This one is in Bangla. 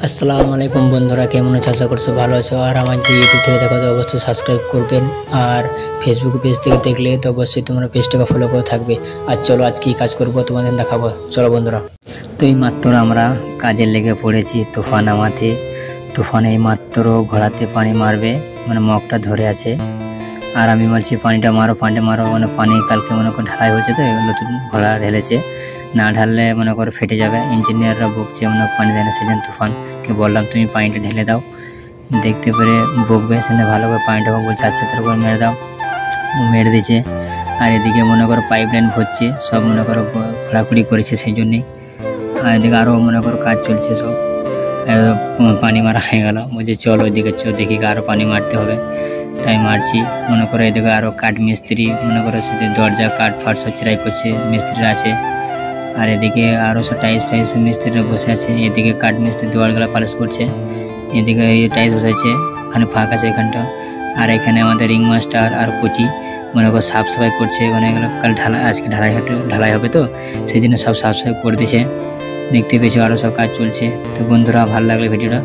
আসসালামু আলাইকুম বন্ধুরা, কেমন আছো? আশা করছো ভালো আছো। আর আমার যদি ইউটিউব থেকে দেখো তো অবশ্যই সাবস্ক্রাইব করবেন, আর ফেসবুক পেজ থেকে দেখলে তো অবশ্যই তোমরা পেজটাকে ফলো করে থাকবে। আর চলো আজ কি কাজ করবো তোমাদের দেখাবো, চলো বন্ধুরা। তো এই মাত্র আমরা কাজে লেগে পড়েছি। তুফান আমাতে তুফানে এই মাত্র ঘোড়াতে পানি মারবে, মানে মগটা ধরে আছে। আর আমি বলছি পানিটা মারো, মানে পানি কালকে মনে করো ঢালাই হয়েছে, তো এগুলো ঘোড়া ঢেলেছে, না ঢাললে মনে করো ফেটে যাবে। ইঞ্জিনিয়াররা বকছে মনে পানি দেয় না, সেজন্য তুফানকে বললাম তুমি পানিটা ঢেলে দাও। দেখতে পেরে বকবে, সেখানে ভালো করে পানিটা বলছে আস্তে তার উপর মেরে দাও, মেরে দিয়েছে। আর এদিকে মনে করো পাইপ লাইন ভরছে, সব মনে করো খোঁড়াখুড়ি করেছে সেই জন্যেই। আর এদিকে আরও মনে করো কাজ চলছে, সব পানি মারা হয়ে গেল। বলছে চলো ওইদিকে দেখি আরও পানি মারতে হবে, তাই মারছি। মনে করো এদিকে আরও কাঠ মিস্ত্রি মনে করো সেটা দরজা কাঠ ফাট সব চেরাই করছে, মিস্ত্রিরা আছে। আর এদিকে আরও সব টাইলস ফাইলস মিস্ত্রিরা বসে আছে। এদিকে কাঠ মিস্ত্রি দেওয়ালগুলো পালিশ করছে, এদিকে টাইলস বসাইছে, ওখানে ফাঁক আছে এখানটা। আর এখানে আমাদের রিং মাস্টার আর কোচি মনে করো সাফ সাফাই করছে। ওখানে কাল আজকে ঢালাই হবে, তো সেই জন্য সব সাফ সাফাই করে দিয়েছে। দেখতে পেয়েছো আরও সব কাজ চলছে। তো বন্ধুরা ভালো লাগলে ভিডিওটা